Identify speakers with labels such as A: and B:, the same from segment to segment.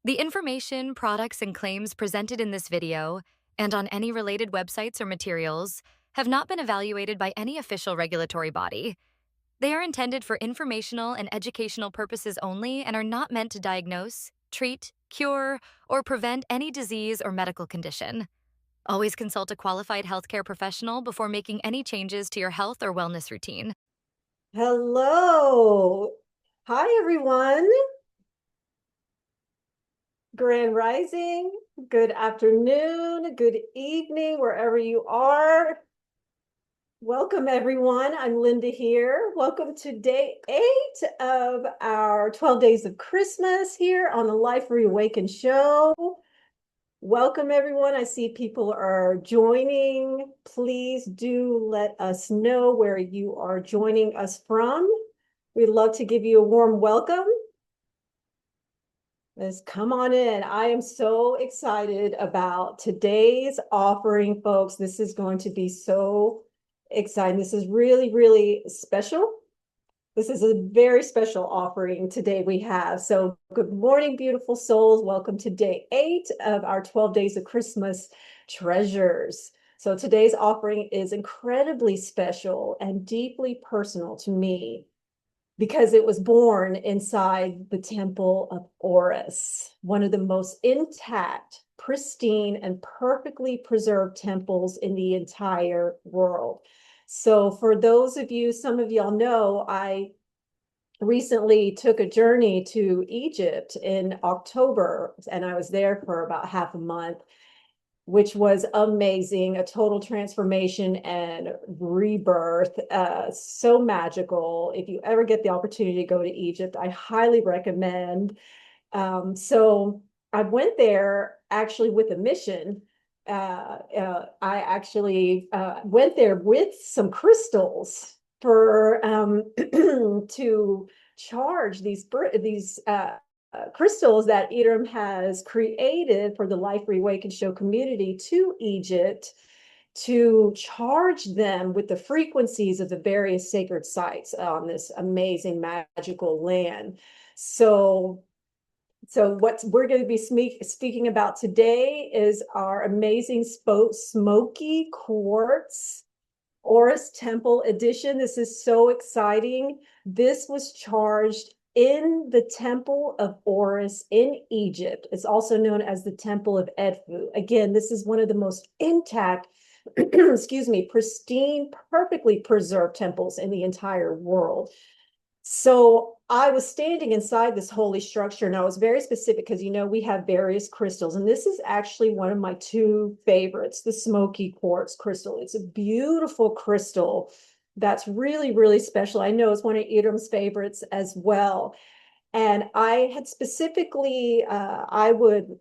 A: The information, products, and claims presented in this video and on any related websites or materials have not been evaluated by any official regulatory body. They are intended for informational and educational purposes only and are not meant to diagnose, treat, cure, or prevent any disease or medical condition. Always consult a qualified healthcare professional before making any changes to your health or wellness routine.
B: Hello. Hi, everyone. Grand Rising. Good afternoon. Good evening, wherever you are. Welcome, everyone. I'm Linda here. Welcome to day 8 of our 12 Days of Christmas here on the Life Reawakened show. Welcome, everyone. I see people are joining. Please do let us know where you are joining us from. We'd love to give you a warm welcome. Let's come on in. I am so excited about today's offering, folks. This is going to be so exciting. This is really, really special. This is a very special offering today we have. So good morning, beautiful souls. Welcome to day 8 of our 12 Days of Christmas Treasures. So today's offering is incredibly special and deeply personal to me because it was born inside the Temple of Oris, one of the most intact, pristine, and perfectly preserved temples in the entire world. So for those of you, some of y'all know, I recently took a journey to Egypt in October, and I was there for about half a month, which was amazing, a total transformation and rebirth, so magical. If you ever get the opportunity to go to Egypt, I highly recommend. So I went there actually with a mission. I actually went there with some crystals for to charge these crystals that eram has created for the Life Reawakened Show community to Egypt to charge them with the frequencies of the various sacred sites on this amazing magical land. So what we're going to be speaking about today is our amazing Smoky Quartz Oris Temple Edition. This is so exciting. This was charged in the Temple of Oris in Egypt. It's also known as the Temple of Edfu. Again, this is one of the most intact, excuse me, pristine, perfectly preserved temples in the entire world. So I was standing inside this holy structure, and I was very specific because, you know, we have various crystals, and this is actually one of my 2 favorites, the Smoky Quartz crystal. It's a beautiful crystal that's really, really special. I know it's one of Idram's favorites as well. And I had specifically, I would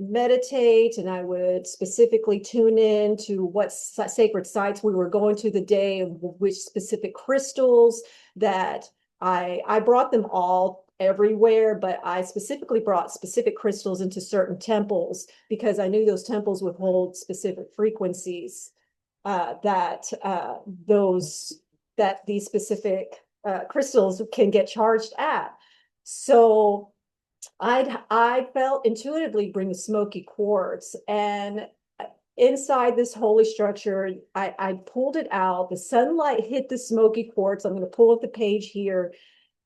B: meditate, and I would specifically tune in to what sacred sites we were going to the day, and which specific crystals that I brought them all everywhere, but I specifically brought specific crystals into certain temples because I knew those temples would hold specific frequencies that these specific crystals can get charged at. So I felt intuitively bring the Smoky Quartz, and inside this holy structure, I pulled it out. The sunlight hit the Smoky Quartz. I'm going to pull up the page here,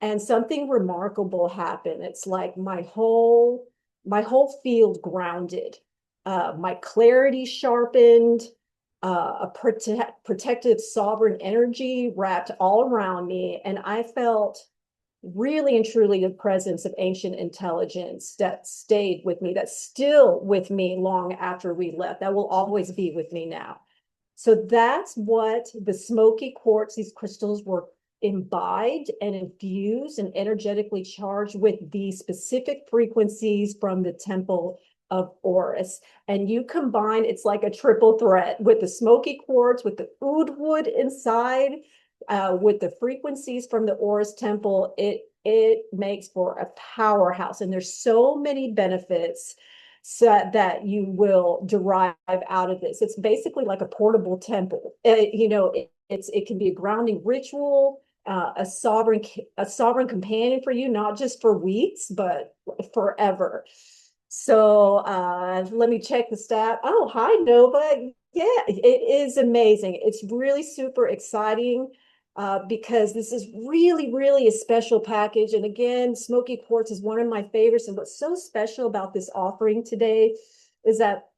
B: and something remarkable happened. It's like my whole field grounded. My clarity sharpened. A protective sovereign energy wrapped all around me, and I felt really and truly the presence of ancient intelligence that stayed with me, that's still with me long after we left, that will always be with me now. So that's what the Smoky Quartz, these crystals were imbibed and infused and energetically charged with the specific frequencies from the Temple of Oris. And you combine, it's like a triple threat with the Smoky Quartz, with the oud wood inside, with the frequencies from the Oris Temple. It makes for a powerhouse, and there's so many benefits that you will derive out of this. It's basically like a portable temple. It can be a grounding ritual, a sovereign companion for you, not just for weeks, but forever. So let me check the stat. Oh, hi, Nova. Yeah, it is amazing. It's really super exciting because this is really, really a special package. And again, Smoky Quartz is one of my favorites. And what's so special about this offering today is that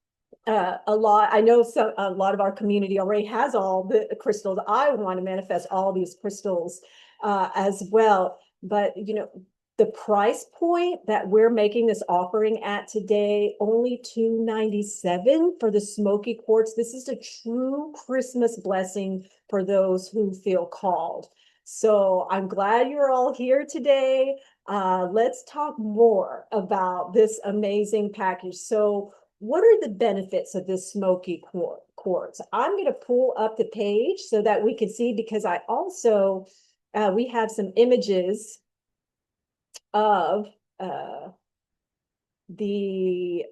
B: I know a lot of our community already has all the crystals. I want to manifest all these crystals as well. But, the price point that we're making this offering at today, only $297 for the Smoky Quartz. This is a true Christmas blessing for those who feel called. So I'm glad you're all here today. Let's talk more about this amazing package. So what are the benefits of this Smoky Quartz? I'm going to pull up the page so that we can see, because I also, we have some images of uh, the,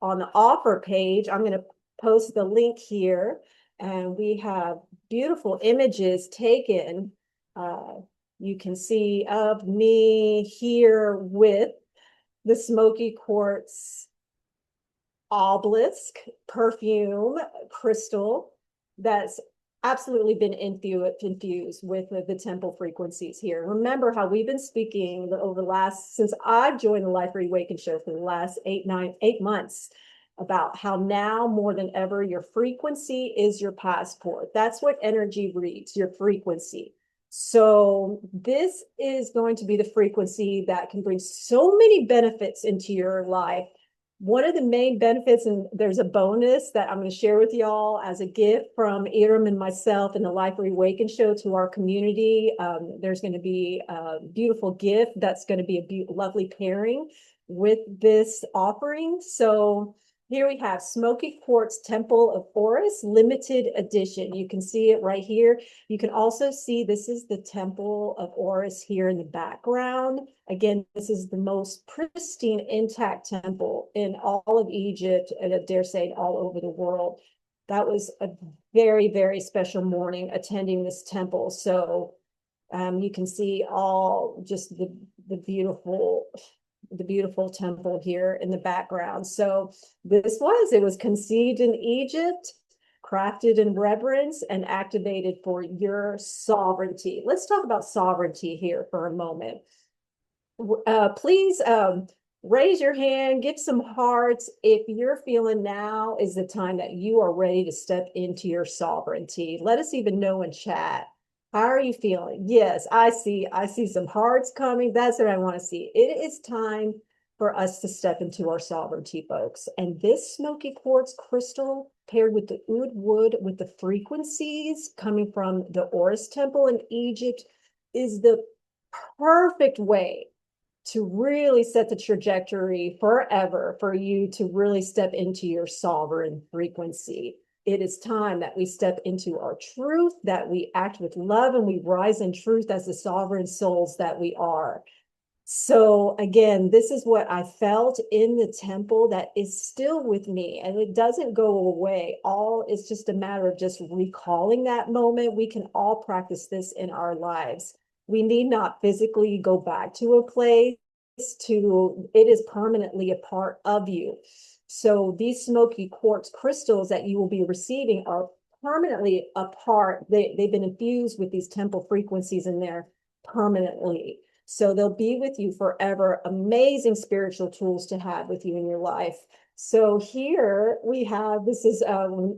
B: on the offer page. I'm going to post the link here, and we have beautiful images taken. You can see of me here with the Smoky Quartz obelisk perfume crystal that's absolutely been infused with the temple frequencies here. Remember how we've been speaking over the last, since I've joined the Life Reawaken show for the last 8 months, about how now more than ever, your frequency is your passport. That's what energy reads, your frequency. So this is going to be the frequency that can bring so many benefits into your life. One of the main benefits, and there's a bonus that I'm going to share with y'all as a gift from Eram and myself and the Life Reawaken show to our community. There's going to be a beautiful gift that's going to be a lovely pairing with this offering. So here we have Smoky Quartz Temple of Oris limited edition. You can see it right here. You can also see this is the Temple of Oris here in the background. Again, this is the most pristine, intact temple in all of Egypt, and I dare say all over the world. That was a very, very special morning attending this temple. So you can see all just the beautiful temple here in the background. So it was conceived in Egypt, crafted in reverence, and activated for your sovereignty. Let's talk about sovereignty here for a moment. Please raise your hand, give some hearts if you're feeling now is the time that you are ready to step into your sovereignty. Let us even know in chat. How are you feeling? Yes, I see some hearts coming. That's what I want to see. It is time for us to step into our sovereignty, folks. And this Smoky Quartz crystal paired with the oud wood with the frequencies coming from the Oris temple in Egypt is the perfect way to really set the trajectory forever for you to really step into your sovereign frequency. It is time that we step into our truth, that we act with love, and we rise in truth as the sovereign souls that we are. So again, this is what I felt in the temple that is still with me, and it doesn't go away. It's just a matter of just recalling that moment. We can all practice this in our lives. We need not physically go back to a place it is permanently a part of you. So these Smoky Quartz crystals that you will be receiving are permanently a part. They've been infused with these temple frequencies in there permanently. So they'll be with you forever. Amazing spiritual tools to have with you in your life. So here we have, this is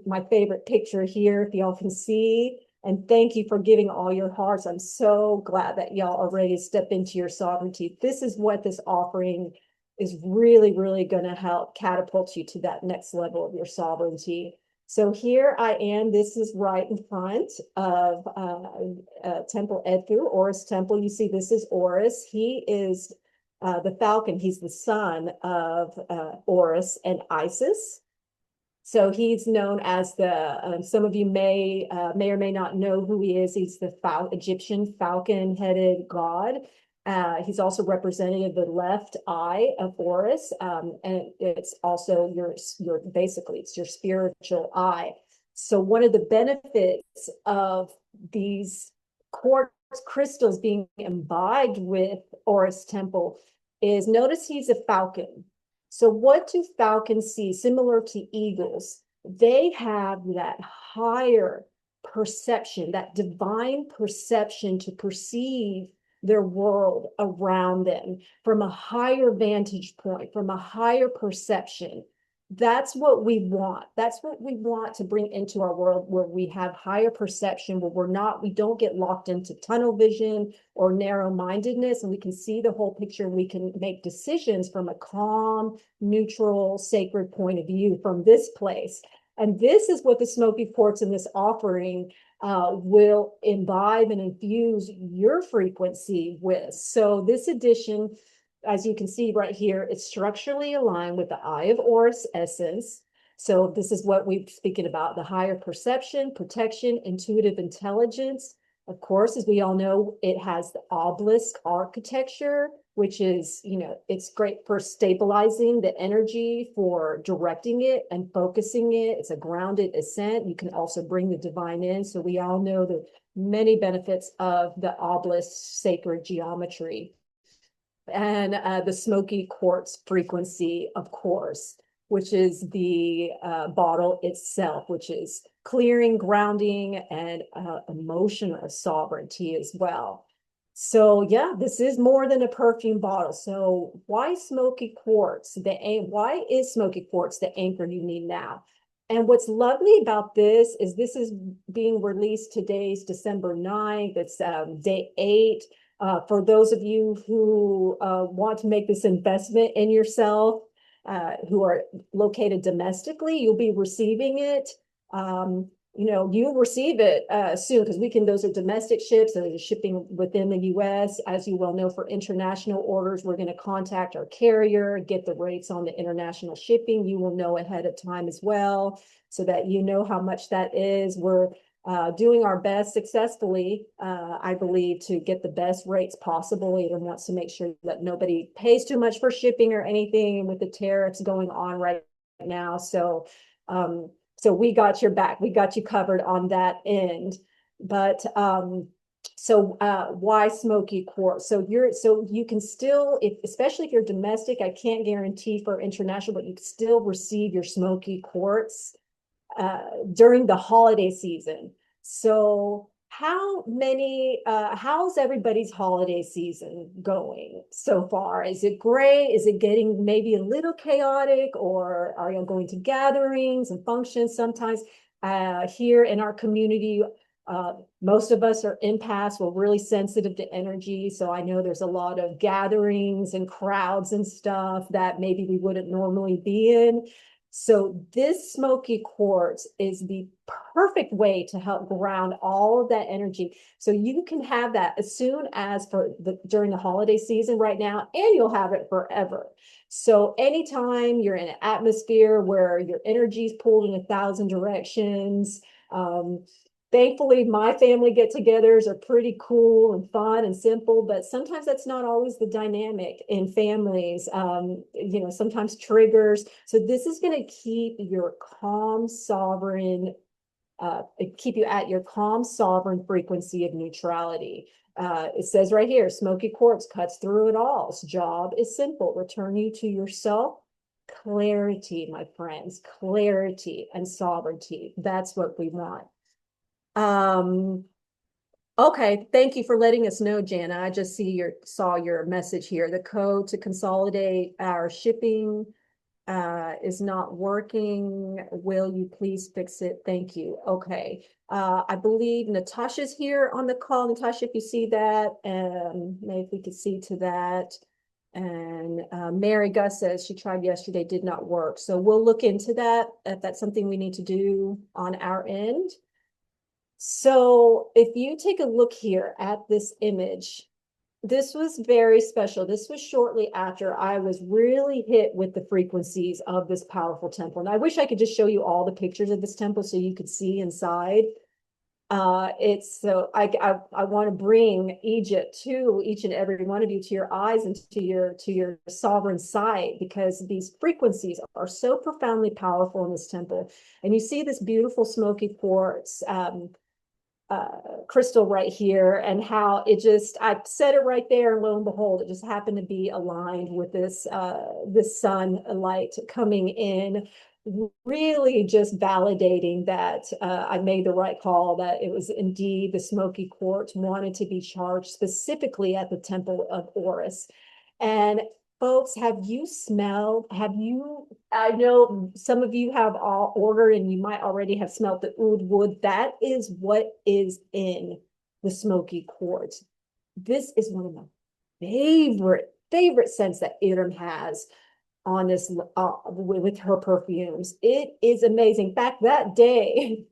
B: my favorite picture here, if y'all can see. And thank you for giving all your hearts. I'm so glad that y'all are ready to step into your sovereignty. This is what this offering is really, really going to help catapult you to that next level of your sovereignty. So here I am. This is right in front of Temple Edfu, Oris Temple. You see, this is Oris. He is the falcon. He's the son of Oris and Isis. So he's known as some of you may or may not know who he is. He's the Egyptian falcon-headed god. He's also representative of the left eye of Horus, and it's also basically it's your spiritual eye. So one of the benefits of these quartz crystals being imbibed with Horus Temple is, notice he's a falcon. So what do falcons see? Similar to eagles, they have that higher perception, that divine perception to perceive their world around them from a higher vantage point, from a higher perception. That's what we want. That's what we want to bring into our world, where we have higher perception, where we don't get locked into tunnel vision or narrow-mindedness, and we can see the whole picture, and we can make decisions from a calm, neutral, sacred point of view from this place. And this is what the Smoky Quartz in this offering will imbibe and infuse your frequency with. So this edition, as you can see right here, it's structurally aligned with the Eye of Oris essence. So this is what we're speaking about, the higher perception, protection, intuitive intelligence. Of course, as we all know, it has the obelisk architecture, which is, it's great for stabilizing the energy, for directing it and focusing it. It's a grounded ascent. You can also bring the divine in. So we all know the many benefits of the obelisk sacred geometry. And the Smoky Quartz frequency, of course, which is the bottle itself, which is clearing, grounding, and emotional sovereignty as well. So yeah, this is more than a perfume bottle. So why Smoky Quartz? Why is Smoky Quartz the anchor you need now? And what's lovely about this is being released today's December 9th. It's day 8. For those of you who want to make this investment in yourself, who are located domestically, you'll be receiving it. You'll receive it soon, because those are domestic ships, and they're shipping within the US. As you well know, for international orders, we're going to contact our carrier, get the rates on the international shipping. You will know ahead of time as well, so that you know how much that is. We're doing our best successfully, I believe, to get the best rates possible. Aiden wants to make sure that nobody pays too much for shipping or anything with the tariffs going on right now. So we got your back. We got you covered on that end. But why Smoky Quartz? So you can still, especially if you're domestic, I can't guarantee for international, but you can still receive your Smoky Quartz during the holiday season. So how's everybody's holiday season going so far? Is it great? Is it getting maybe a little chaotic, or are you going to gatherings and functions? Sometimes here in our community, most of us are empaths. We're really sensitive to energy. So I know there's a lot of gatherings and crowds and stuff that maybe we wouldn't normally be in. So this Smoky Quartz is the perfect way to help ground all of that energy. So you can have that as soon as during the holiday season right now, and you'll have it forever. So anytime you're in an atmosphere where your energy is pulled in 1,000 directions, thankfully, my family get-togethers are pretty cool and fun and simple, but sometimes that's not always the dynamic in families. Sometimes triggers. So this is going to keep your calm, sovereign, keep you at your calm, sovereign frequency of neutrality. It says right here, Smoky Quartz cuts through it all. Its job is simple: return you to yourself. Clarity, my friends, clarity and sovereignty. That's what we want. Okay, thank you for letting us know, Jana. I just saw your message here. The code to consolidate our shipping is not working. Will you please fix it? Thank you. Okay. I believe Natasha's here on the call. Natasha, if you see that, maybe if we could see to that. And Mary Gus says she tried yesterday, did not work. So we'll look into that if that's something we need to do on our end. So if you take a look here at this image, this was very special. This was shortly after I was really hit with the frequencies of this powerful temple. And I wish I could just show you all the pictures of this temple so you could see inside. I want to bring Egypt to each and every one of you, to your eyes and to your sovereign sight, because these frequencies are so profoundly powerful in this temple. And you see this beautiful Smoky Quartz. crystal right here, and how it just, I said it right there, and lo and behold, it just happened to be aligned with this sun light coming in, really just validating that I made the right call, that it was indeed the smoky quartz wanted to be charged specifically at the Temple of Oris. And folks, I know some of you have all ordered and you might already have smelled the oud wood. That is what is in the smoky quartz. This is one of my favorite scents that eram has on this with her perfumes. It is amazing. Back that day,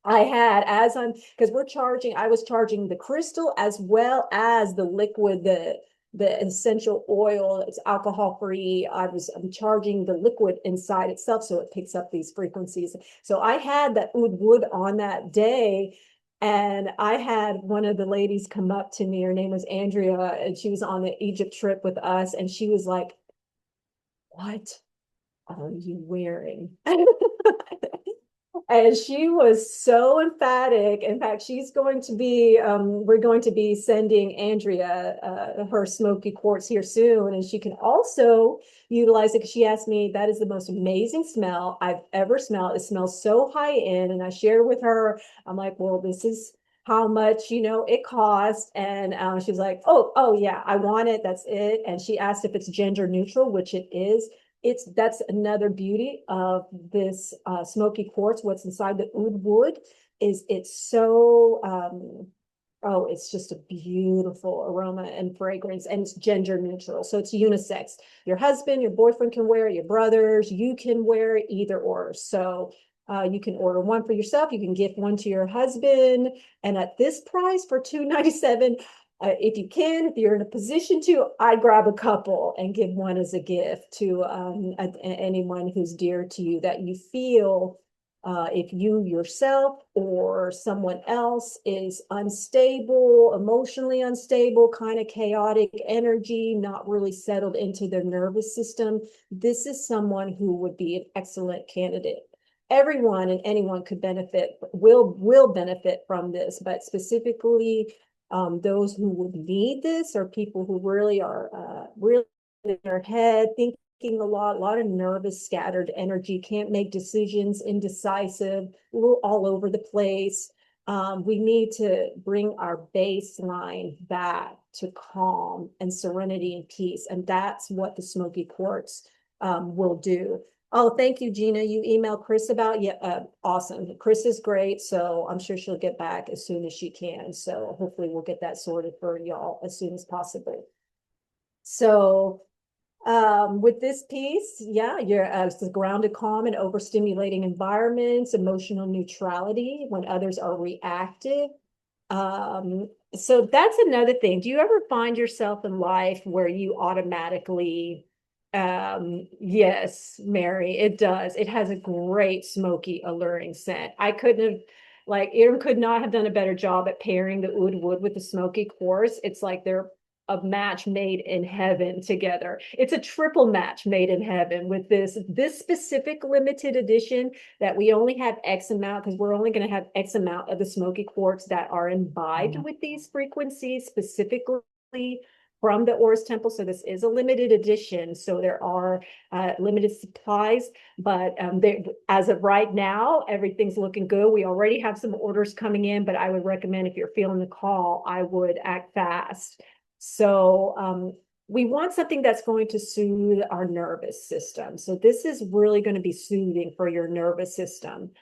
B: I had, as I'm, because I was charging the crystal as well as the liquid, the essential oil. It's alcohol free. I'm charging the liquid inside itself, so it picks up these frequencies. So I had that oud wood on that day, and I had one of the ladies come up to me. Her name was Andrea, and she was on the Egypt trip with us, and she was like, "What are you wearing?" And she was so emphatic. In fact, we're going to be sending Andrea her smoky quartz here soon. And she can also utilize it because she asked me, that is the most amazing smell I've ever smelled. It smells so high end. And I shared with her, I'm like, well, this is how much, it costs. And she's like, oh yeah, I want it. That's it. And she asked if it's gender neutral, which it is. That's another beauty of this smoky quartz. What's inside the oud wood is it's so it's just a beautiful aroma and fragrance, and it's gender neutral, so it's unisex. Your husband, your boyfriend can wear it, your brothers, you can wear it, either or. So you can order one for yourself, you can gift one to your husband, and at this price for $297, if you can, if you're in a position to, I'd grab a couple and give one as a gift to anyone who's dear to you, that you feel if you yourself or someone else is unstable, emotionally unstable, kind of chaotic energy, not really settled into their nervous system, this is someone who would be an excellent candidate. Everyone and anyone could benefit, will benefit from this, but specifically those who would need this are people who really are really in their head, thinking a lot of nervous, scattered energy, can't make decisions, indecisive, all over the place. We need to bring our baseline back to calm and serenity and peace. And that's what the smoky quartz will do. Oh, thank you, Gina. You emailed Chris about, yeah, awesome. Chris is great, so I'm sure she'll get back as soon as she can. So hopefully we'll get that sorted for y'all as soon as possible. So with this piece, yeah, you're it's the grounded, calm, and overstimulating environments, emotional neutrality when others are reactive. So that's another thing. Do you ever find yourself in life where you automatically yes, Mary, it does. It has a great smoky, alluring scent. I couldn't have, like, Erin could not have done a better job at pairing the oud wood with the smoky quartz. It's like they're a match made in heaven together. It's a triple match made in heaven with this specific limited edition that we only have X amount, because we're only going to have X amount of the smoky quartz that are imbibed with these frequencies specifically from the Oris Temple. So this is a limited edition. So there are limited supplies, but as of right now, everything's looking good. We already have some orders coming in, but I would recommend, if you're feeling the call, I would act fast. So we want something that's going to soothe our nervous system. So this is really going to be soothing for your nervous system.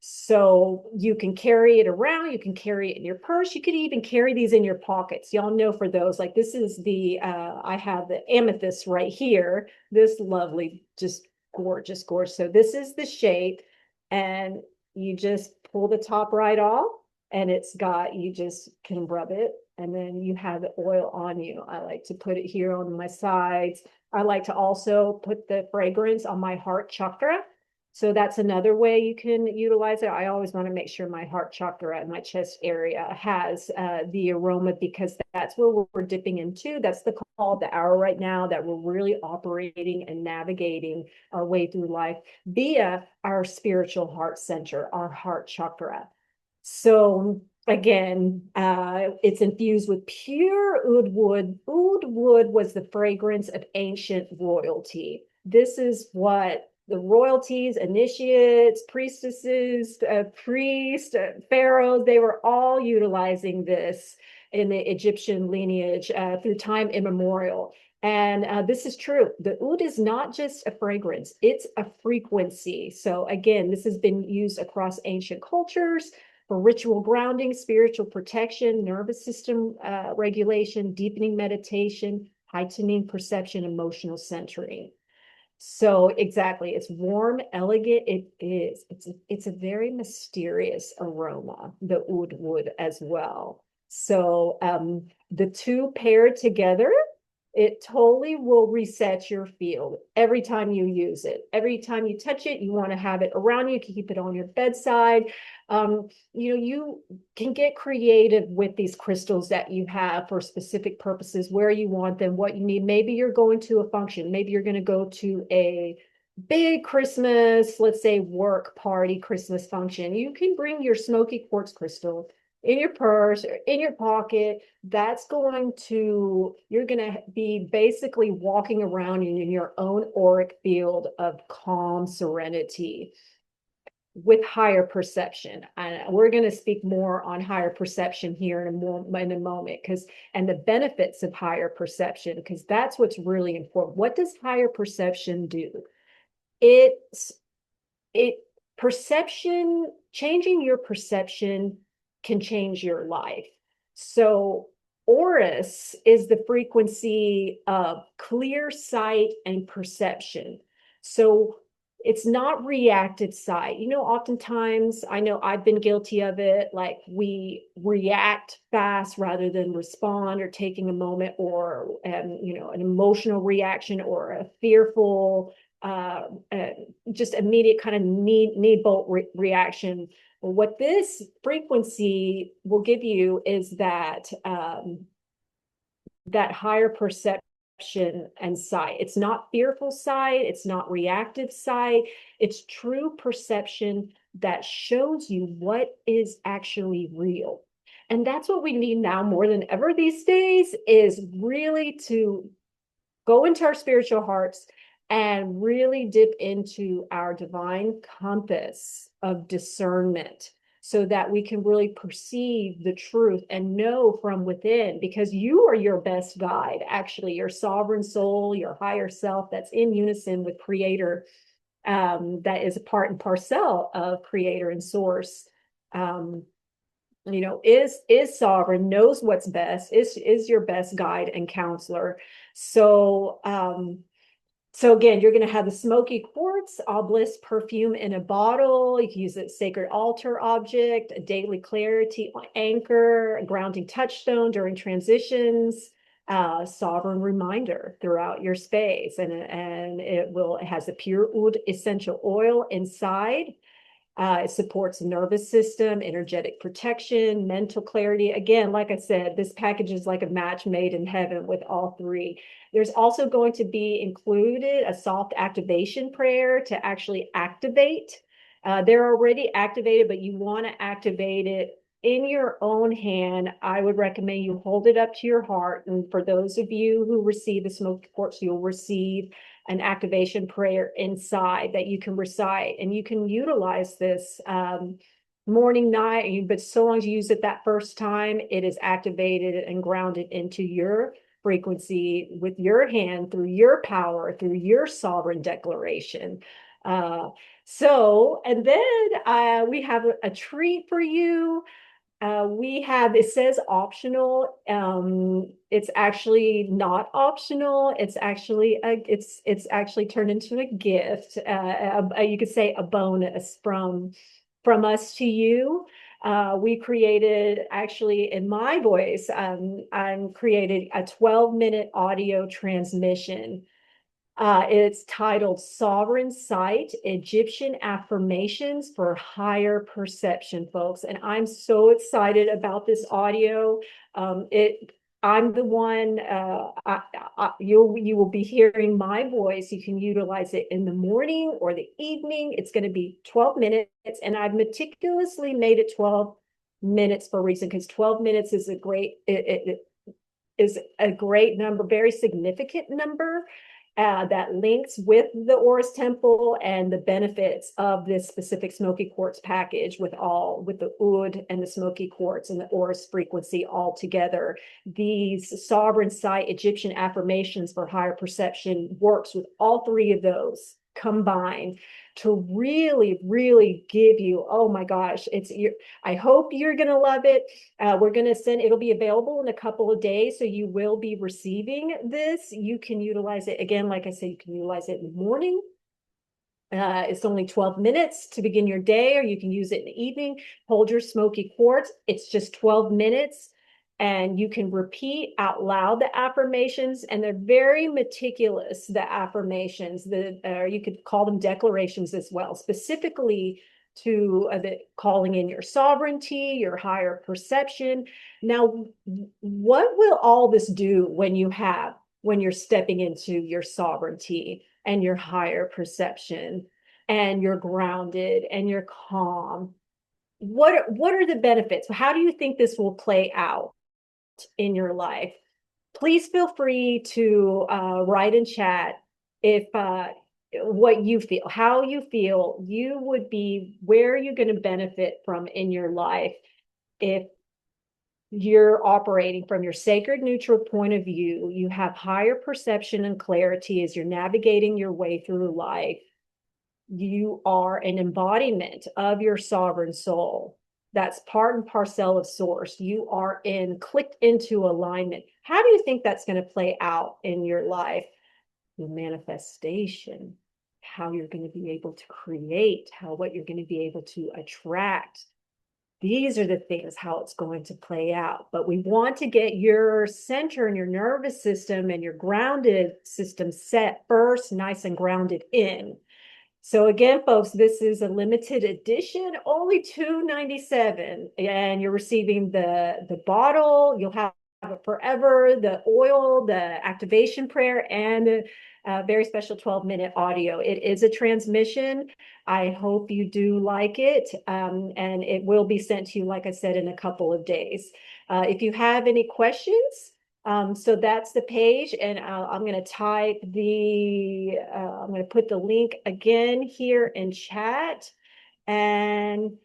B: So you can carry it around, you can carry it in your purse, you could even carry these in your pockets. Y'all know, for those, like, this is I have the amethyst right here, this lovely, just gorgeous. So this is the shape, and you just pull the top right off, and you just can rub it, and then you have the oil on you. I like to put it here on my sides. I like to also put the fragrance on my heart chakra. So that's another way you can utilize it. I always want to make sure my heart chakra and my chest area has the aroma, because that's where we're dipping into. That's the call of the hour right now, that we're really operating and navigating our way through life via our spiritual heart center, our heart chakra. So again, it's infused with pure oud wood. Oud wood was the fragrance of ancient royalty. This is what the royalties, initiates, priestesses, priests, pharaohs, they were all utilizing this in the Egyptian lineage through time immemorial. And this is true. The oud is not just a fragrance, it's a frequency. So again, this has been used across ancient cultures for ritual grounding, spiritual protection, nervous system regulation, deepening meditation, heightening perception, emotional centering. So exactly, it's warm, elegant. It is. It's a very mysterious aroma, the oud wood as well. So the two paired together, it totally will reset your field every time you use it. Every time you touch it, you want to have it around you. You can keep it on your bedside. You can get creative with these crystals that you have for specific purposes, where you want them, what you need. Maybe you're going to a function. Maybe you're going to go to a big Christmas, let's say work party, Christmas function. You can bring your smoky quartz crystal in your purse or in your pocket. That's you're going to be basically walking around in your own auric field of calm serenity with higher perception. And we're going to speak more on higher perception here in a moment, and the benefits of higher perception, because that's what's really important. What does higher perception do? It's it perception, changing your perception can change your life. So Oris is the frequency of clear sight and perception. So it's not reactive sight. Oftentimes, I know I've been guilty of it, like we react fast rather than respond, or taking a moment, or an emotional reaction, or a fearful just immediate kind of knee bolt reaction. What this frequency will give you is that higher perception and sight. It's not fearful sight, it's not reactive sight, it's true perception that shows you what is actually real. And that's what we need now more than ever these days, is really to go into our spiritual hearts and really dip into our divine compass of discernment, so that we can really perceive the truth and know from within, because you are your best guide, actually, your sovereign soul, your higher self that's in unison with Creator, that is a part and parcel of Creator and Source. Is sovereign, knows what's best, is your best guide and counselor. So again, you're going to have the smoky quartz obelisk perfume in a bottle. You can use it as sacred altar object, a daily clarity anchor, a grounding touchstone during transitions, sovereign reminder throughout your space. And it has a pure oud essential oil inside. It supports nervous system, energetic protection, mental clarity. Again, like I said, this package is like a match made in heaven with all three. There's also going to be included a soft activation prayer to actually activate. They're already activated, but you want to activate it in your own hand. I would recommend you hold it up to your heart. And for those of you who receive the smoky quartz, you'll receive an activation prayer inside that you can recite, and you can utilize this morning, night, but so long as you use it that first time, it is activated and grounded into your frequency with your hand, through your power, through your sovereign declaration. And then we have a treat for you. It says optional. It's actually not optional. It's actually turned into a gift. You could say a bonus from us to you. We created, actually, in my voice, I'm created a 12-minute audio transmission. It's titled Sovereign Sight, Egyptian Affirmations for Higher Perception, folks. And I'm so excited about this audio. I'm the one, you will be hearing my voice. You can utilize it in the morning or the evening. It's going to be 12 minutes, and I've meticulously made it 12 minutes for a reason, because 12 minutes is it is a great number, very significant number, that links with the Oris Temple and the benefits of this specific Smoky Quartz package with the oud and the Smoky Quartz and the Oris frequency all together. These sovereign site Egyptian affirmations for higher perception works with all three of those combined to really, really give you, oh my gosh, I hope you're going to love it. We're going to it'll be available in a couple of days. So you will be receiving this. You can utilize it again. Like I said, you can utilize it in the morning. It's only 12 minutes to begin your day, or you can use it in the evening. Hold your Smoky Quartz. It's just 12 minutes. And you can repeat out loud the affirmations, and they're very meticulous, the affirmations. You could call them declarations as well, specifically to calling in your sovereignty, your higher perception. Now, what will all this do when you're stepping into your sovereignty and your higher perception, and you're grounded and you're calm? What are the benefits? How do you think this will play out in your life? Please feel free to write in chat if what you feel, how you feel you would be, where you're going to benefit from in your life if you're operating from your sacred neutral point of view. You have higher perception and clarity as you're navigating your way through life. You are an embodiment of your sovereign soul. That's part and parcel of source. You are clicked into alignment. How do you think that's going to play out in your life? Your manifestation, how you're going to be able to create, what you're going to be able to attract. These are the things, how it's going to play out. But we want to get your center and your nervous system and your grounded system set first, nice and grounded in. So again, folks, this is a limited edition, only $2.97, and you're receiving the bottle. You'll have it forever, the oil, the activation prayer, and the very special 12-minute audio. It is a transmission. I hope you do like it, and it will be sent to you, like I said, in a couple of days. If you have any questions, so that's the page, and I'm going to I'm going to put the link again here in chat, and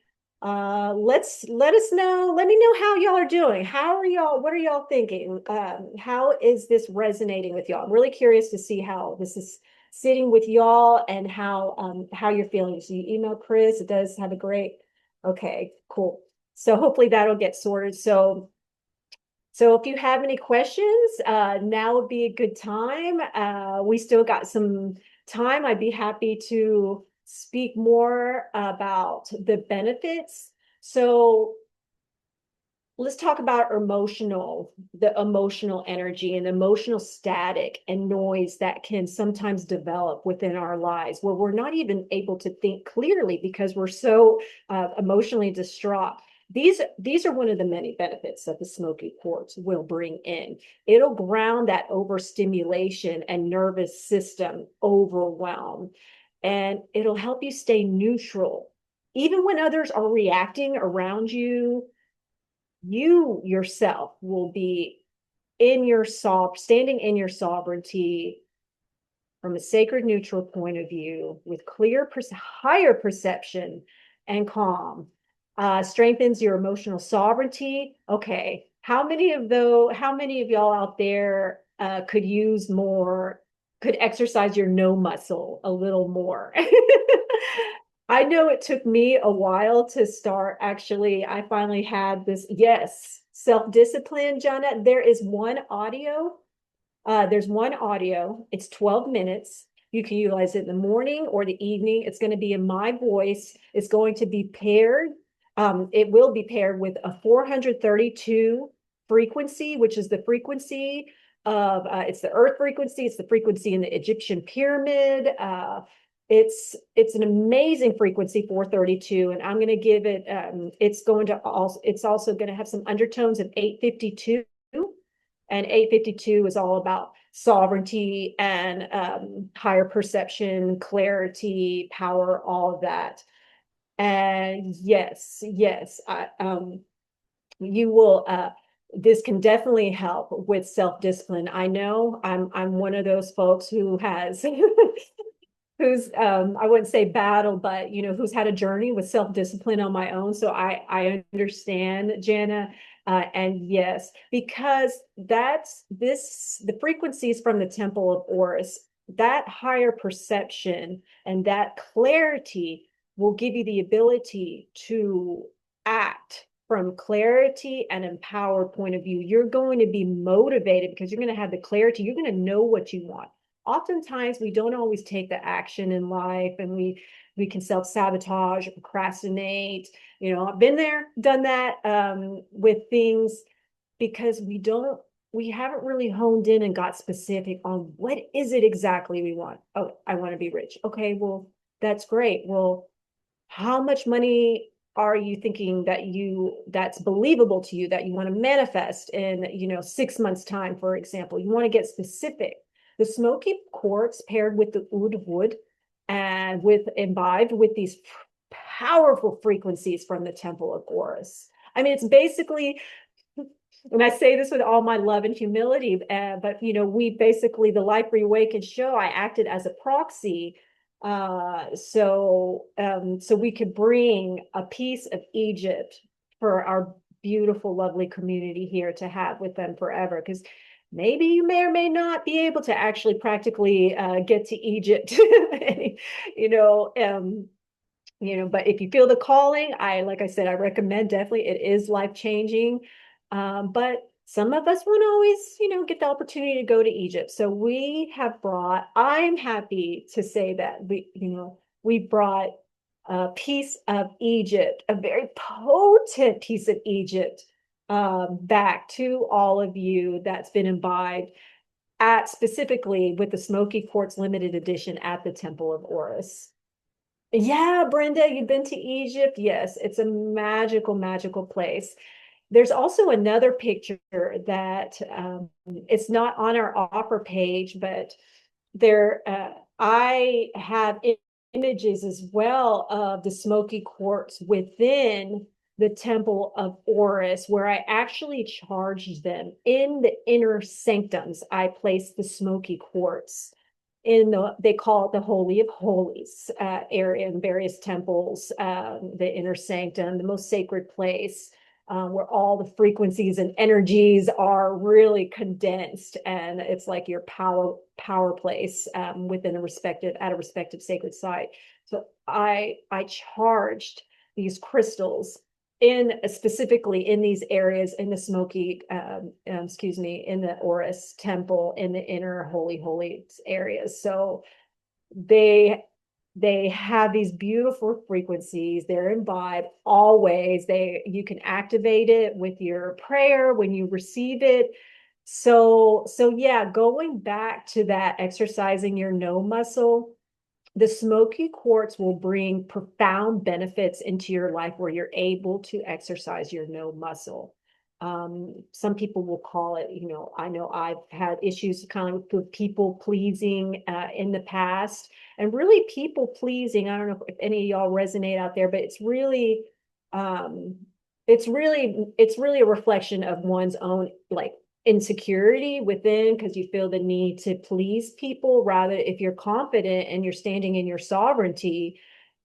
B: let us know. Let me know how y'all are doing. What are y'all thinking? How is this resonating with y'all? I'm really curious to see how this is sitting with y'all and how you're feeling. So you email Chris. It does have a great, okay, cool. So hopefully that'll get sorted. So if you have any questions, now would be a good time. We still got some time. I'd be happy to speak more about the benefits. So let's talk about the emotional energy and emotional static and noise that can sometimes develop within our lives, where we're not even able to think clearly because we're so emotionally distraught. These are one of the many benefits that the Smoky Quartz will bring in. It'll ground that overstimulation and nervous system overwhelm, and it'll help you stay neutral. Even when others are reacting around you, you yourself will be standing in your sovereignty from a sacred neutral point of view with higher perception and calm. Strengthens your emotional sovereignty. Okay, how many of y'all out there could exercise your no muscle a little more? I know it took me a while to start. Actually, I finally had this, yes, self-discipline, Jonna. There's one audio. It's 12 minutes. You can utilize it in the morning or the evening. It's going to be in my voice. It's going to be paired. It will be paired with a 432 frequency, which is the frequency of, it's the earth frequency. It's the frequency in the Egyptian pyramid. It's an amazing frequency, 432, and I'm going to give it, it's also going to have some undertones of 852, and 852 is all about sovereignty and higher perception, clarity, power, all of that. And yes, you will this can definitely help with self-discipline. I know I'm one of those folks who has who's I wouldn't say battle, but who's had a journey with self-discipline on my own. So I understand, Jana. And yes, because the frequencies from the Temple of Oris, that higher perception and that clarity will give you the ability to act from clarity and empowered point of view. You're going to be motivated because you're going to have the clarity. You're going to know what you want. Oftentimes we don't always take the action in life, and we can self-sabotage or procrastinate. I've been there, done that, with things, because we haven't really honed in and got specific on what is it exactly we want. Oh, I want to be rich. Okay, well, that's great. Well, how much money are you thinking that's believable to you, that you want to manifest in 6 months time, for example? You want to get specific. The smoky quartz paired with the oud wood and with imbibed with these powerful frequencies from the Temple of Oris. I mean, it's basically, and I say this with all my love and humility, but we basically, the Life Reawakened show, I acted as a proxy, so we could bring a piece of Egypt for our beautiful, lovely community here to have with them forever. Because maybe you may or may not be able to actually practically get to Egypt, you know, um, but if you feel the calling, like I said, I recommend, definitely, it is life-changing. But some of us won't always, get the opportunity to go to Egypt. So I'm happy to say that we brought a piece of Egypt, a very potent piece of Egypt, back to all of you, that's been imbibed at, specifically with the Smoky Quartz limited edition at the Temple of Oris. Yeah, Brenda, you've been to Egypt? Yes, it's a magical, magical place. There's also another picture that, it's not on our offer page, but I have images as well of the smoky quartz within the Temple of Oris, where I actually charged them in the inner sanctums. I placed the smoky quartz they call it the Holy of Holies area in various temples, the inner sanctum, the most sacred place, where all the frequencies and energies are really condensed, and it's like your power place, within at a respective sacred site. So I charged these crystals specifically in these areas, in the in the Oris temple, in the inner holy areas. So they have these beautiful frequencies. They're imbibed always. You can activate it with your prayer when you receive it. So yeah, going back to that, exercising your no muscle, the smoky quartz will bring profound benefits into your life where you're able to exercise your no muscle. Some people will call it, I know I've had issues kind of with people pleasing in the past, and really people pleasing. I don't know if any of y'all resonate out there, but um, it's really a reflection of one's own, like, insecurity within, because you feel the need to please people. Rather, if you're confident and you're standing in your sovereignty,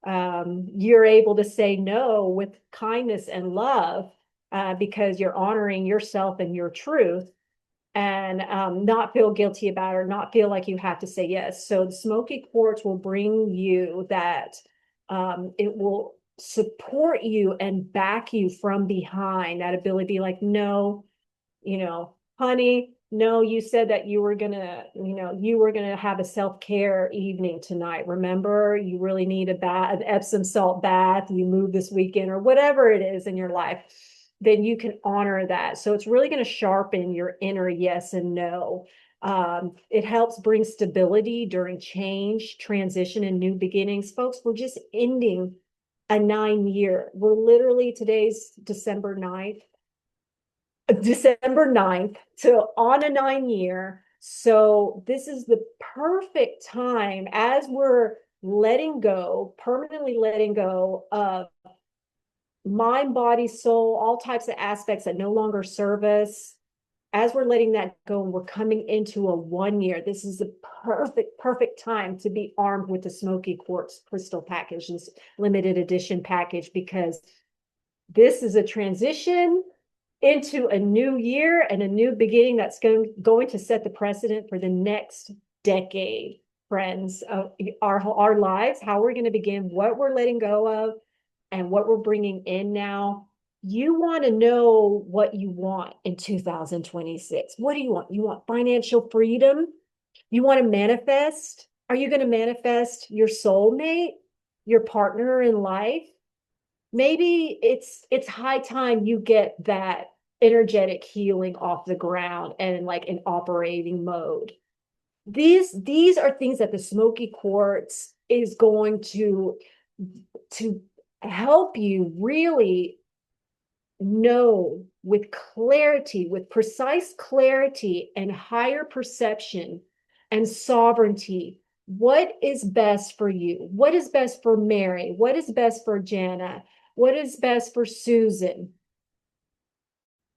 B: you're able to say no with kindness and love, because you're honoring yourself and your truth, and not feel guilty about it, or not feel like you have to say yes. So the smoky quartz will bring you that, it will support you and back you from behind, that ability to be like, no, honey, no, you said that you were gonna have a self-care evening tonight. Remember, you really need a bath, an Epsom salt bath. You move this weekend, or whatever it is in your life. Then you can honor that. So it's really going to sharpen your inner yes and no. It helps bring stability during change, transition, and new beginnings. Folks, we're just ending a 9-year. We're literally, today's December 9th, so on a 9-year. So this is the perfect time, as we're permanently letting go of mind, body, soul, all types of aspects that no longer serve us. As we're letting that go and we're coming into a 1 year, this is the perfect time to be armed with the Smoky Quartz crystal package, this limited edition package, because this is a transition into a new year and a new beginning that's going to set the precedent for the next decade, friends, of our lives, how we're going to begin, what we're letting go of, and what we're bringing in now. You want to know what you want in 2026. What do you want? You want financial freedom? You want to manifest? Are you going to manifest your soulmate, your partner in life? Maybe it's high time you get that energetic healing off the ground and like in operating mode. These are things that the Smoky Quartz is going to help you really know with clarity, with precise clarity and higher perception and sovereignty, what is best for you? What is best for Mary? What is best for Jana? What is best for Susan?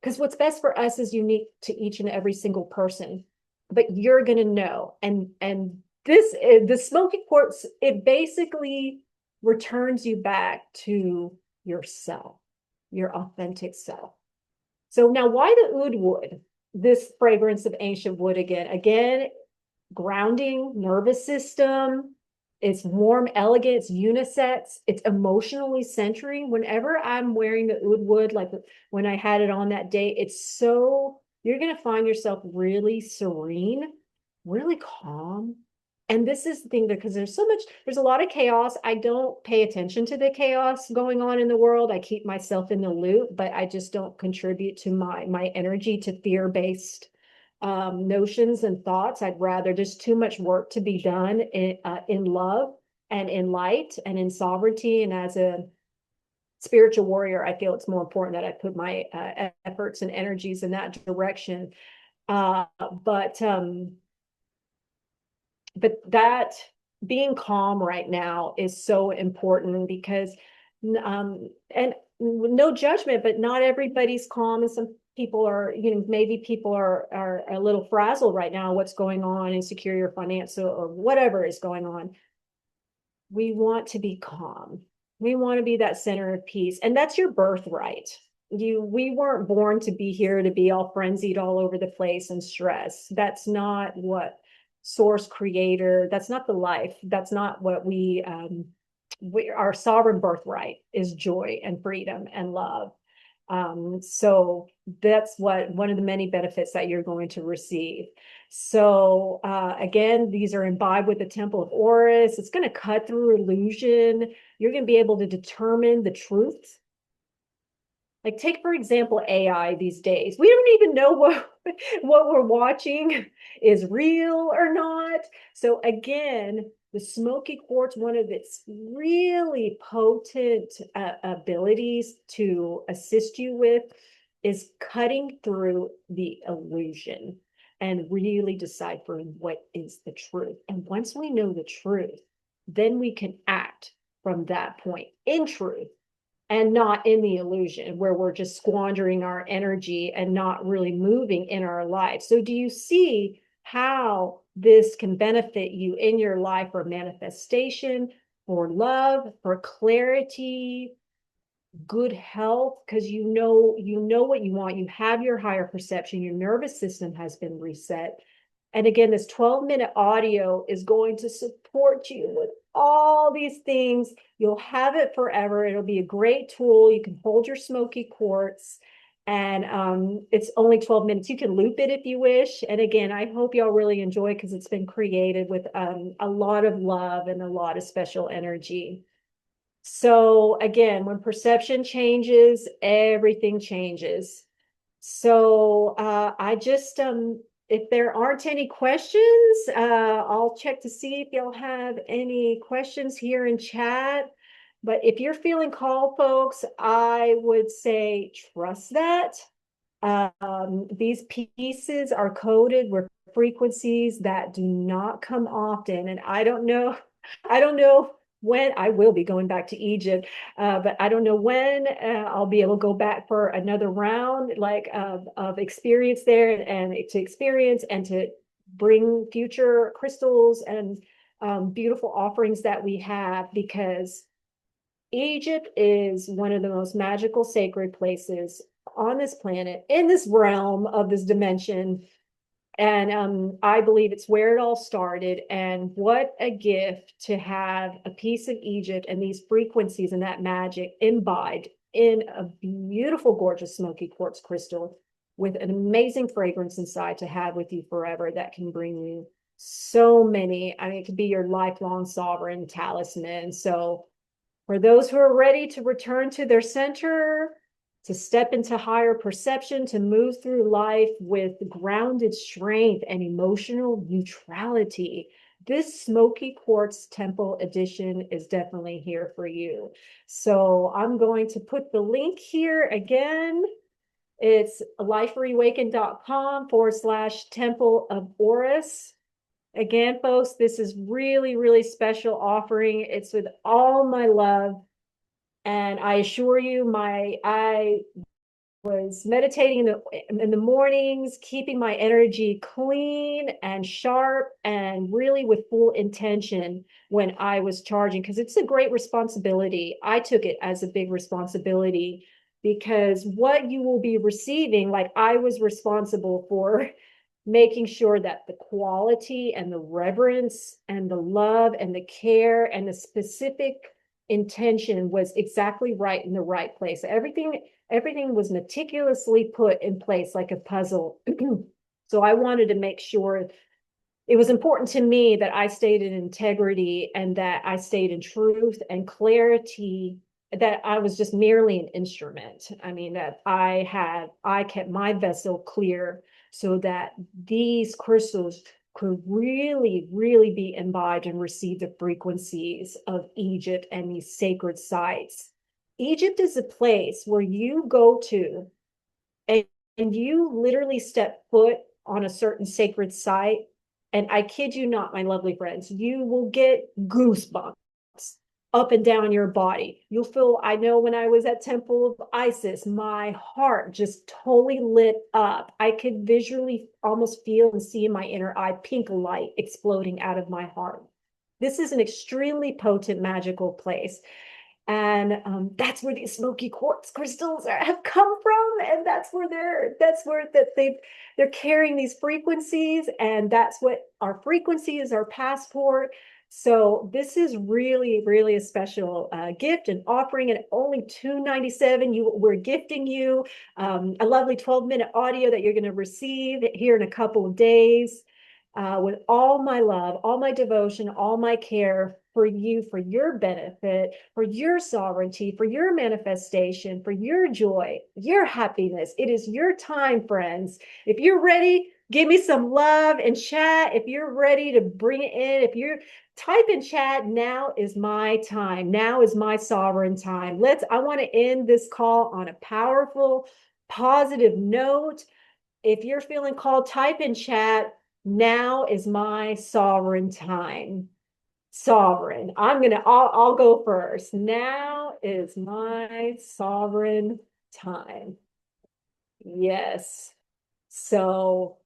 B: Because what's best for us is unique to each and every single person, but you're going to know. And this, the Smoky Quartz, it basically returns you back to yourself, your authentic self. So now, why the oud wood? This fragrance of ancient wood again. Again, grounding, nervous system. It's warm, elegant, it's unisex, it's emotionally centering. Whenever I'm wearing the oud wood, like when I had it on that day, it's so, you're going to find yourself really serene, really calm. And this is the thing, because there's a lot of chaos. I don't pay attention to the chaos going on in the world. I keep myself in the loop, but I just don't contribute to my energy to fear-based notions and thoughts. I'd rather, there's too much work to be done in love and in light and in sovereignty. And as a spiritual warrior, I feel it's more important that I put my efforts and energies in that direction. Uh, but um, but that being calm right now is so important, because and no judgment, but not everybody's calm, and some people are, maybe people are a little frazzled right now, what's going on, insecure or financial or whatever is going on. We want to be calm. We want to be that center of peace, and that's your birthright. We weren't born to be here to be all frenzied all over the place and stress. That's not what source creator, that's not the life, that's not what our sovereign birthright is joy and freedom and love. So that's one of the many benefits that you're going to receive. So again, these are imbibed with the Temple of Oris. It's going to cut through illusion. You're going to be able to determine the truth. Like, take, for example, AI these days. We don't even know what we're watching is real or not. So again, the Smoky Quartz, one of its really potent abilities to assist you with is cutting through the illusion and really deciphering what is the truth. And once we know the truth, then we can act from that point in truth, and not in the illusion where we're just squandering our energy and not really moving in our life. So do you see how this can benefit you in your life for manifestation, for love, for clarity, good health? Because you know what you want. You have your higher perception, your nervous system has been reset. And again, this 12-minute audio is going to support you with all these things. You'll have it forever. It'll be a great tool. You can hold your Smoky Quartz, and it's only 12 minutes. You can loop it if you wish. And again, I hope y'all really enjoy, because it's been created with a lot of love and a lot of special energy. So again, when perception changes, everything changes. So I just, if there aren't any questions, I'll check to see if y'all have any questions here in chat. But if you're feeling called, folks, I would say trust that. These pieces are coded with frequencies that do not come often. And I don't know when I will be going back to Egypt, but I don't know when I'll be able to go back for another round, like of experience there, and to experience and to bring future crystals and beautiful offerings that we have, because Egypt is one of the most magical sacred places on this planet, in this realm of this dimension. And I believe it's where it all started. And what a gift to have a piece of Egypt and these frequencies and that magic imbibed in a beautiful, gorgeous smoky quartz crystal with an amazing fragrance inside to have with you forever that can bring you so many. I mean, it could be your lifelong sovereign talisman. So for those who are ready to return to their center, to step into higher perception, to move through life with grounded strength and emotional neutrality, this Smoky Quartz Temple edition is definitely here for you. So I'm going to put the link here again. It's lifereawakened.com/Temple of Oris. Again, folks, this is really, really special offering. It's with all my love. And I assure you, I was meditating in the mornings, keeping my energy clean and sharp and really with full intention when I was charging, because it's a great responsibility. I took it as a big responsibility, because what you will be receiving, like I was responsible for making sure that the quality and the reverence and the love and the care and the specific intention was exactly right in the right place. Everything was meticulously put in place like a puzzle. So I wanted to make sure it was important to me that I stayed in integrity and that I stayed in truth and clarity, that I was just merely an instrument. I mean, that I kept my vessel clear so that these crystals could really, really be imbibed and receive the frequencies of Egypt and these sacred sites. Egypt is a place where you go to and, and you literally step foot on a certain sacred site. And I kid you not, my lovely friends, you will get goosebumps up and down your body. You'll feel, I know when I was at Temple of Isis, my heart just totally lit up. I could visually almost feel and see in my inner eye pink light exploding out of my heart. This is an extremely potent, magical place. And that's where these smoky quartz crystals have come from, and they're carrying these frequencies, and that's what our frequency is, our passport. So this is really, really a special gift and offering, and only $297. We're gifting you a lovely 12-minute audio that you're going to receive here in a couple of days, with all my love, all my devotion, all my care for you, for your benefit, for your sovereignty, for your manifestation, for your joy, your happiness. It is your time, friends. If you're ready, give me some love in chat. If you're ready to bring it in, if you're type in chat, now is my time. Now is my sovereign time. I want to end this call on a powerful, positive note. If you're feeling called, type in chat, now is my sovereign time. Sovereign. I'll go first. Now is my sovereign time. Yes. So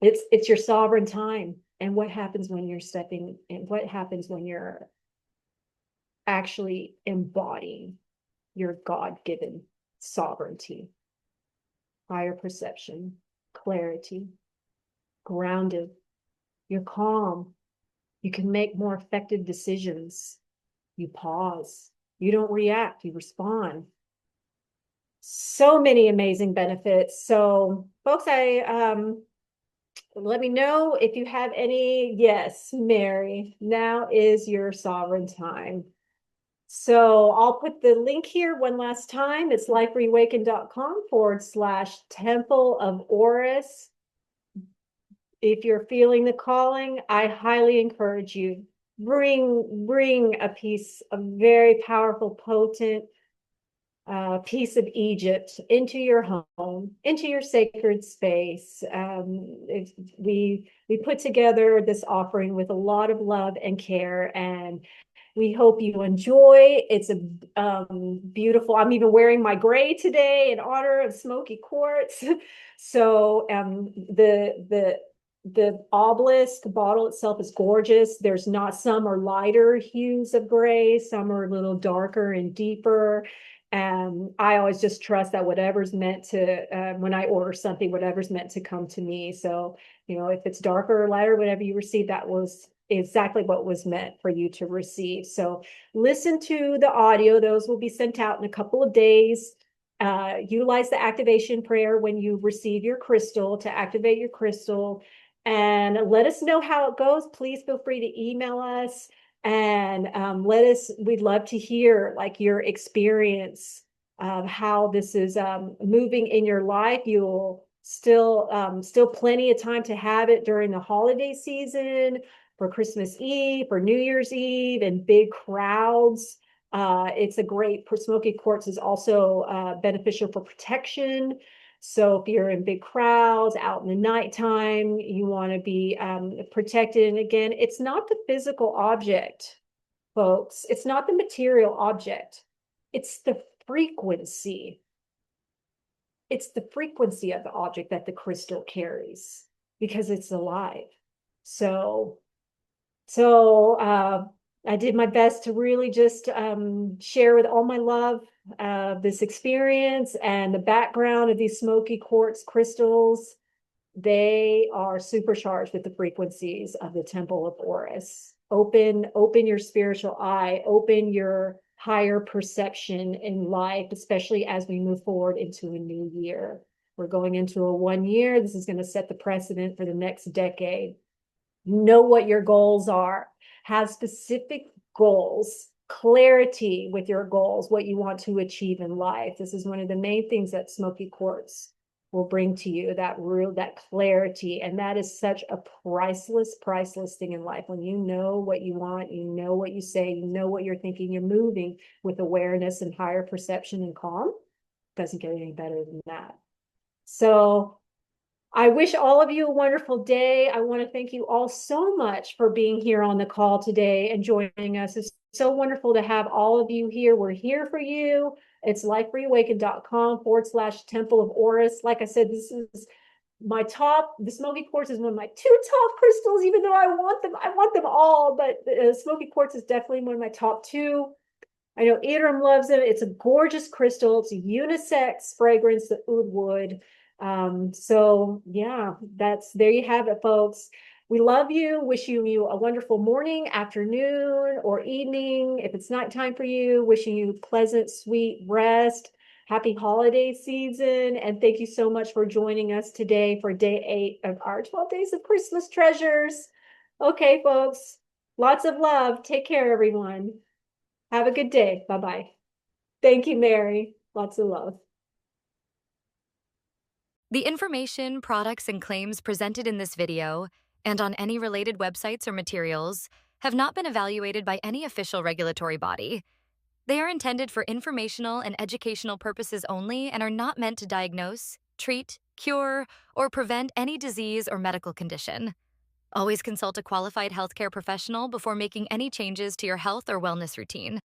B: it's your sovereign time. And what happens when you're stepping in? What happens when you're actually embodying your God-given sovereignty? Higher perception, clarity, grounded, you're calm. You can make more effective decisions. You pause. You don't react, you respond. So many amazing benefits. So, folks, let me know if you have any. Yes, Mary, now is your sovereign time. So I'll put the link here one last time. It's lifereawakened.com/Temple of Oris. If you're feeling the calling, I highly encourage you, bring a piece of very powerful, potent piece of Egypt into your home, into your sacred space. We put together this offering with a lot of love and care, and We hope you enjoy. It's a beautiful. I'm even wearing my gray today in honor of Smoky Quartz. So the obelisk bottle itself is gorgeous. There's not, some are lighter hues of gray, some are a little darker and deeper. And I always just trust that whatever's meant to, when I order something, whatever's meant to come to me. So, if it's darker or lighter, whatever you receive, that was exactly what was meant for you to receive. So listen to the audio. Those will be sent out in a couple of days. Utilize the activation prayer when you receive your crystal to activate your crystal, and let us know how it goes. Please feel free to email us and we'd love to hear like your experience of how this is moving in your life. You'll still plenty of time to have it during the holiday season, for Christmas Eve, for New Year's Eve, and big crowds. It's a great, Smoky Quartz is also beneficial for protection. So if you're in big crowds out in the nighttime, you want to be protected. And again, it's not the physical object, folks. It's not the material object. It's the frequency. It's the frequency of the object that the crystal carries because it's alive. So I did my best to really just share with all my love this experience and the background of these smoky quartz crystals. They are supercharged with the frequencies of the Temple of Oris. Open your spiritual eye, open your higher perception in life, especially as we move forward into a new year. We're going into a 1 year. This is going to set the precedent for the next decade. Know what your goals are. Have specific goals, clarity with your goals, what you want to achieve in life. This is one of the main things that Smoky Quartz will bring to you, that clarity. And that is such a priceless thing in life. When you know what you want, you know what you say, you know what you're thinking, you're moving with awareness and higher perception and calm. Doesn't get any better than that. So I wish all of you a wonderful day. I want to thank you all so much for being here on the call today and joining us. It's so wonderful to have all of you here. We're here for you. It's lifereawakened.com/Temple of Oris. Like I said, this is the Smoky Quartz is one of my 2 top crystals, even though I want them all, but Smoky Quartz is definitely one of my top 2. I know eram loves them. It's a gorgeous crystal. It's a unisex fragrance, the oud wood. So yeah, there you have it, folks. We love you, wishing you a wonderful morning, afternoon, or evening. If it's nighttime for you, wishing you pleasant, sweet rest. Happy holiday season. And thank you so much for joining us today for day 8 of our 12 Days of Christmas Treasures. Okay, folks, lots of love. Take care, everyone. Have a good day. Bye-bye. Thank you, Mary. Lots of love.
A: The information, products, and claims presented in this video and on any related websites or materials have not been evaluated by any official regulatory body. They are intended for informational and educational purposes only and are not meant to diagnose, treat, cure, or prevent any disease or medical condition. Always consult a qualified healthcare professional before making any changes to your health or wellness routine.